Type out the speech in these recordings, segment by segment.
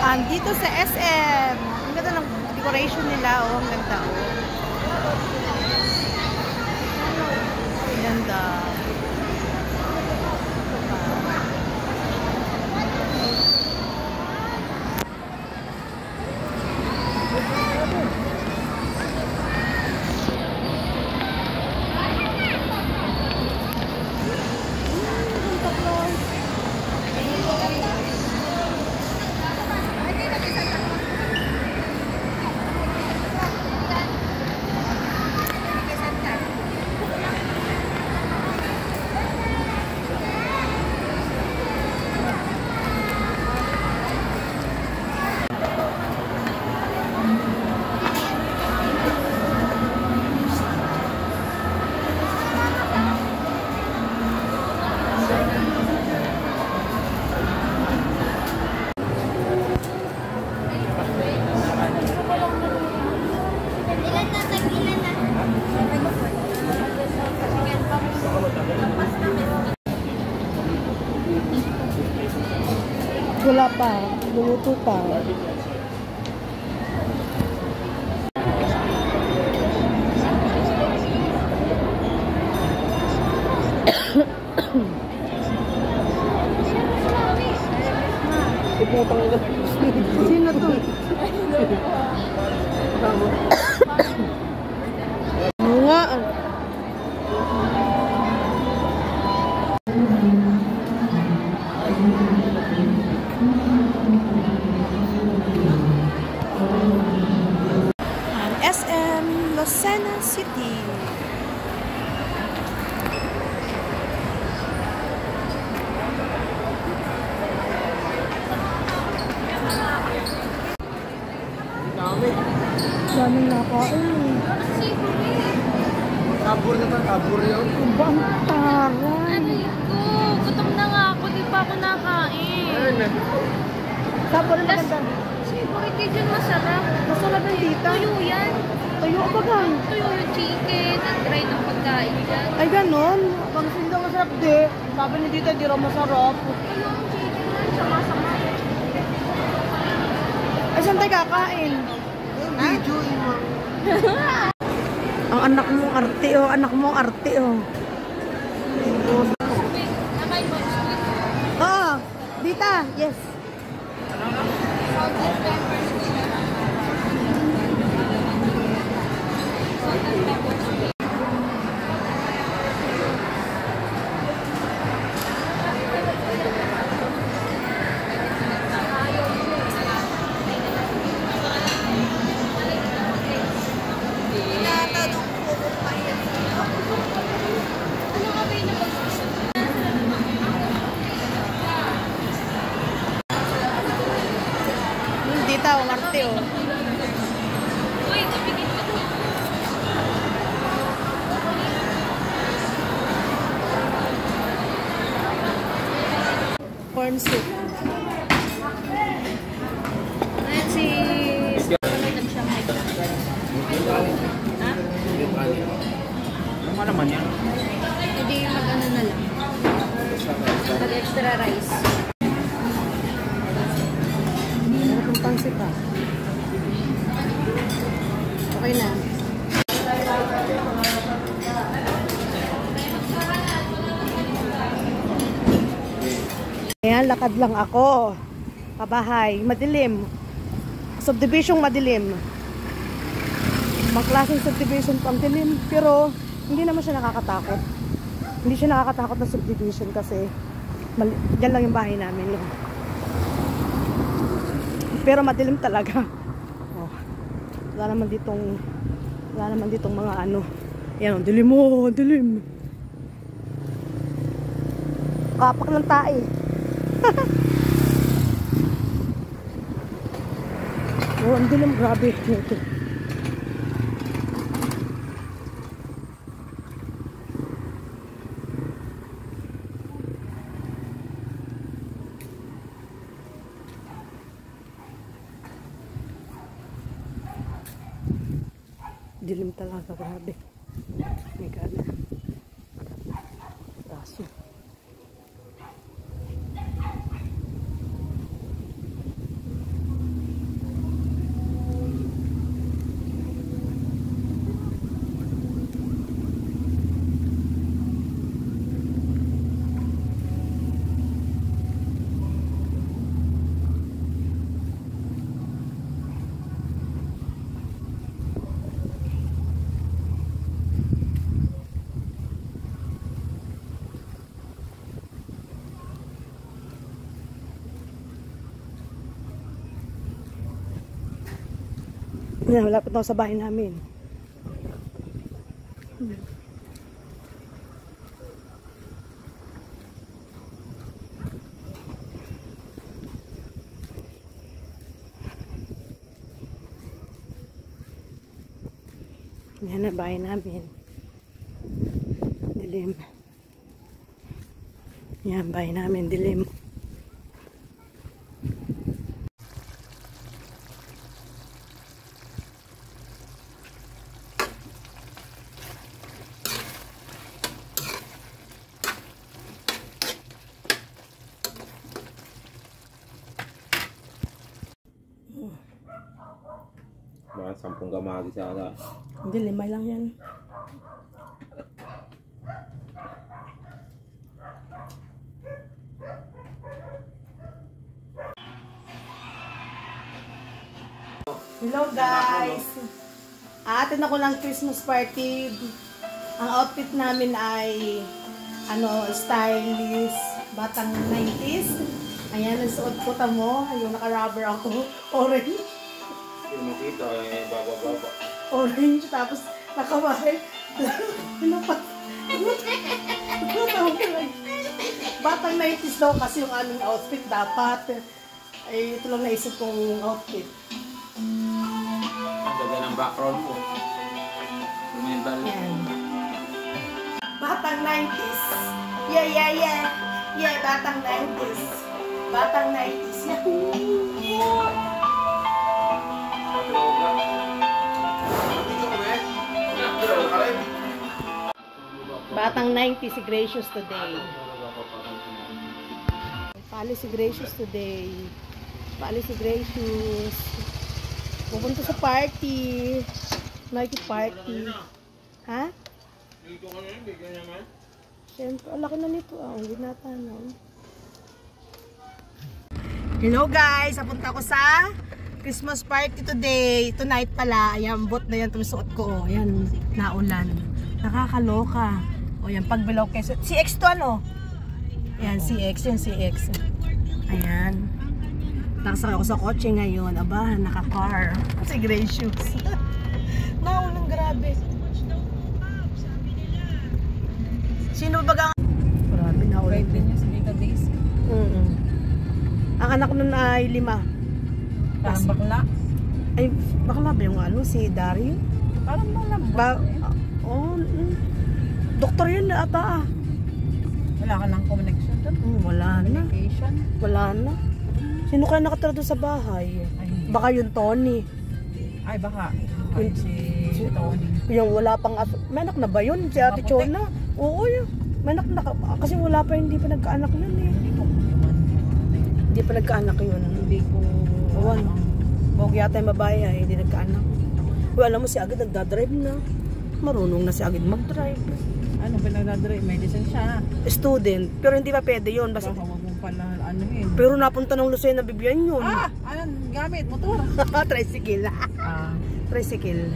Dito sa SM. Ang ganda ng decoration nila. Oh, ang ganda. Oh. Ang ganda. Wala pa. Luluto pa. Sino to? Nga. SM Lucena City. Daming nakain. Kabur na ba? Kabur yun? Ibang taray. Ko, gutom na nga ako. Di pa ako nakain. Sabor na maganda. Siyempre, di dyan masarap. Masarap ng tita. Tuyo yan. Tuyo ka ba? Tuyo yung chicken. At try ng pagkain dyan. Ay, ganon. Pag hindi masarap di. Sabi ni tita, di raw masarap. Tuyo yung chicken yan. Sama-sama. Ay, saan tayo kakain? Video mo. Ang anak mo arte, oh. Anak mo arte, oh. Nakain mo sweet. Oo. Dita, yes. Salted pepper. Salted pepper. Dita, ang arte, oh. Uy, tumigil ka doon. Corn soup. Ayan si... Ha? Ano naman yan? Hindi mag-ano na lang. Mag-extra rice. Meron kang pansit, ah. Okay na. Ayan, lakad lang ako. Kabahay. Madilim. Subdivision madilim. Magklaseng subdivision pang dilim. Pero, hindi naman siya nakakatakot. Hindi siya nakakatakot na subdivision kasi dyan lang yung bahay namin. No? Pero madilim talaga. Oh. Wala naman ditong mga ano. Ayan, dilim mo, dilim. Kapak ng tae. Oh, ang dilim, grabe. Ito. Dilim talaga, grabe. My God. Taso. Yan, malapit na ako sa bahay namin. Yan na bahay namin. Dilim. Yan, bahay namin, dilim. Mga 10 gamagi sana. Hindi, 5 lang yan. Hello guys! Atin ako ng Christmas party. Ang outfit namin ay stylish, batang 90s. Ayan, ang suot ko tamo. Yung naka-rubber ako. Orange. Hindi mo kita, baba-baba. Orange, tapos nakabahay. Batang 90s daw kasi yung aming outfit dapat. Ay, ito lang naisip kong outfit. Ang ganda ng background mo. Tumindal. Yan. Batang 90s. Yeah, yeah, yeah. Yeah, batang 90s. Batang 90s. Yeah. Batang 90s si Gracious today. Pali si Gracious today. Pali si Gracious. Pupunta sa party. Nike party. Ha? Dito ka na yun, bigyan naman. Siyempre, ang laki na nito. Ang ginatanaw. Hello guys! Napunta ko sa Christmas party today. Tonight pala. Ayan, bot na yan. Tumusuot ko. Oh. Ayan, naulan. Nakakaloka. O yan, pag below Quezon. CX to ano? Ayan, CX. Yan, CX. Ayan. Nakasakay ako sa kotse ngayon. Aba, naka-car. Si Gracious. Naulan, grabe. Sino ba ang... Grabe, naulan. Kahit din niya sa Mega Days. Ang anak nun ay 5. Parang bakla. Ay, bakla ba yung si Dario? Parang malambot. Doktor yun na ata ah. Wala ka ng connection doon. Wala na. Communication. Wala na. Sino kaya nakatira doon sa bahay? Ay, Baka yung Tony. ay baka. Ay, si Tony. Yung wala pang may anak na ba yun? Si Ate Maputi. Chona? Oo yun. May anak na kasi wala pa, hindi pa nagkaanak yun eh. Hindi ko naman. Hindi pa nagkaanak yun. Hindi ko. Awan. Bawag yata yung babae ay hindi nagkaanak. Well, alam mo si Agad nagdadrive na. Marunong na si Agad mag-drive. Ano ba nagdadrive? May lisensya. Student. Pero hindi pa pwede yun. Basta, Baka wag mo pala anuhin. pero napunta ng Lucena Bibian yun. Ah! Anong gamit? Motor? Tricycle. Ah. Tricycle.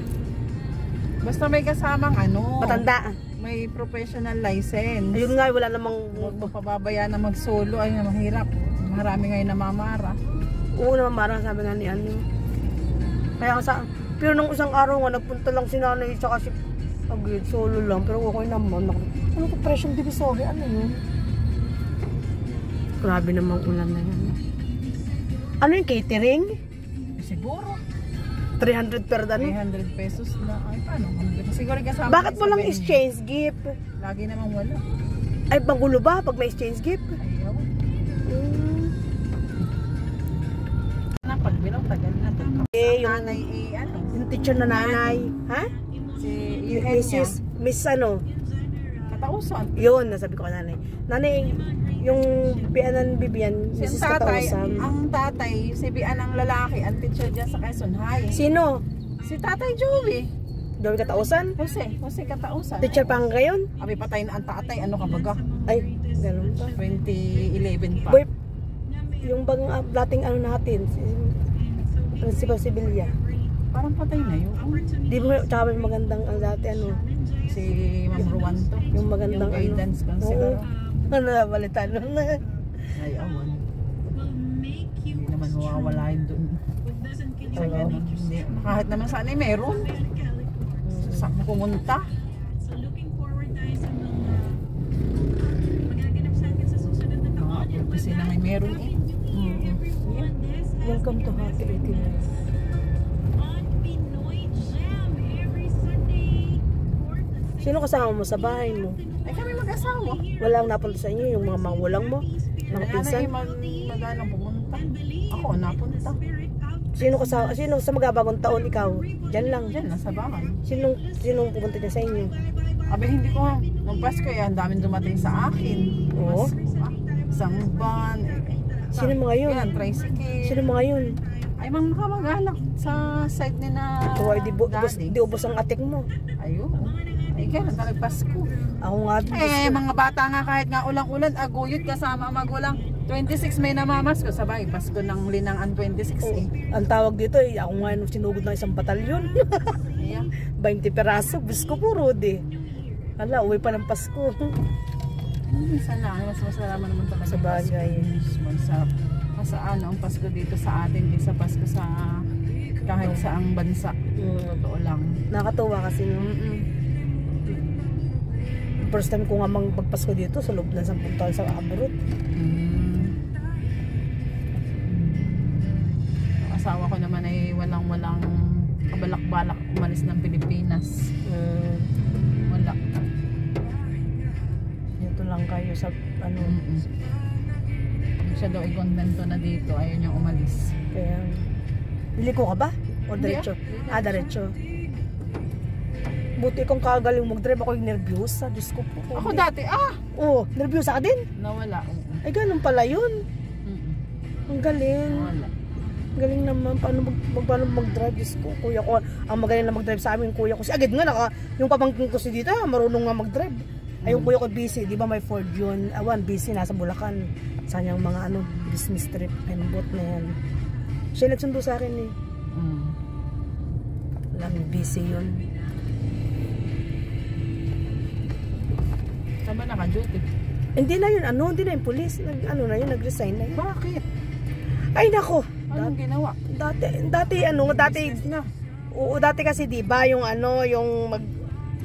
Basta may kasamang Matanda. may professional license. Ayun nga, wala namang... Huwag mo pababayaan na mag-solo. Ay, mahirap. Marami ngayon namamara. Oo naman, marang sabi nga ni ano. Kaya sa... Pero nung isang araw nga, nagpunta lang si nanay tsaka si Agad, solo lang. Pero okay naman. Ano to, presyong divisory? Ano yun? Grabe namang ulan na yan. Ano yung catering? Siguro. 300 per ano? 300 pesos na. Ay, paano? Siguro kasama. Bakit sa mo lang venue. exchange gift? Lagi namang wala. Ay, magulo ba pag may exchange gift? Ayaw. Hmm. Pag bilang tagal na. Eh, yung, Nanay yung teacher na nanay. Ha? Si Yung head niya. Miss ano? Katausan. Yun, nasabi ko ka nanay. Nanay, yung Bianan Bibian, Si Mrs. tatay, Katausan. ang tatay, si Bian ang lalaki, ang teacher dyan sa Quezon High. Sino? Si Tatay Joey. Joey Katausan? Jose Katausan. Teacher pa hanggang ngayon? Abi patay na ang tatay, ano ka baga? Ay, ganun pa. 2011 pa. Boy, yung bang dating ano natin, si Principal Sibilia. Parang patay na yun. Di ba, tsaka may magandang ang dati ano, Si Ma'am Ruanto. yung magandang Yung guidance ano. counselor. Ano nabalitan nun na. Ay, awan. Hindi naman mawawala yun dun. Hindi. Kahit naman sana meron. Saan mo pumunta? Kasi na may meron eh. Welcome to Happy 89. Sino kasama mo sa bahay mo? Ay kami mag-asawa. Walang napunta sa inyo, yung mga magulang mo? Mga pinsan? Mag-anong pumunta. Ako napunta. Sino sa magabagong taon ikaw? Diyan lang. Diyan na sa bahay. Sinong pupunta dyan sa inyo? Abe hindi ko ha. Nung Pasko yan, daming dumating sa akin. Oo. Isang van. Sino mga yun? Yan, tricycle. Sino mga yun? Ay, mga kamag-anak sa side ni na O ay daddy. di ubos ang atik mo. Ayun. Ay, kaya na Pasko. Ako nga. Mga bata nga kahit nga ulang-ulan, aguyot kasama ang magulang. 26 may namamas ko. Sabay, Pasko ng Linangan 26 eh. Ang tawag dito ako nga nung sinugod ng isang batalyon. Yeah. 20 peraso, bisko puro de. Hala, uwi pa ng Pasko. Minsan lang, mas masalaman naman talaga. Sa bagay. Masaan ang Pasko dito sa atin, di sa Pasko sa kahit saang bansa. Totoo lang. Nakatuwa kasi first time ko nga magpasko dito sa loob ng 10 taon sa abroad. Asawa ko naman ay walang kabalak-balak umalis ng Pilipinas. Wala. Dito lang kayo sa ano. Siya daw ay kontento na dito, ayaw niyang umalis. Kaya liliko ka ba? O Hindi, diretso? Diretso. Buti kung kagaling mag-drive, ako yung nervyusa. Diyos ko po. Ako dati, Oo, nervyusa ka din? nawala. Ay, ganun pala yun. Ang galing. Nawala. Ang galing naman. Paano mag-drive? Diyos ko. Kuya ko, ang magaling na mag-drive sa amin, kuya ko. Si agad nga, yung pamangkin ko si dito, marunong nga mag-drive. Ay, yung kuya ko busy. Di ba may Ford yun? Busy, nasa Bulacan. Sa niyang mga business trip. And boat na yan. Siya nagsundo sa akin eh. Alam, busy yun. Saan ba naka-duty? Hindi na yun, hindi na yung police. Nag-resign na yun. Bakit? Ay, nako. Anong ginawa? Dati, na. oo, dati kasi diba,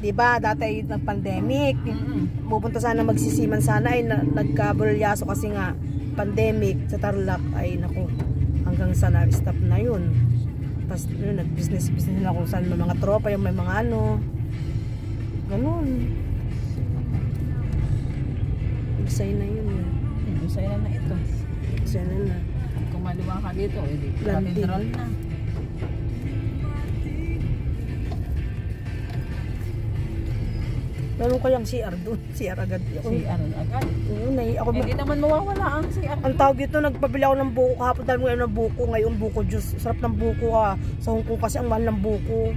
diba, dati nag-pandemic. Pupunta sana magsisiman sana, ay nagkabulyaso kasi nga, pandemic, sa Tarlac, ay nako, hanggang sana stop na yun. Tapos, nag-business nila kung saan may mga tropa, yung may mga ganun. Resign na yun. Resign na ito. Resign na. Kung maluwa ka dito, edi Landing. cathedral na. Meron kayang CR doon. CR agad. CR agad. Oo, ako Hindi naman mawawala ang CR. ang tawag dito, nagpabili ako ng buko kahapon dahil ngayon ng buko, ngayon buko juice. Sarap ng buko ha. Sa Hong Kong kasi ang mahal ng buko.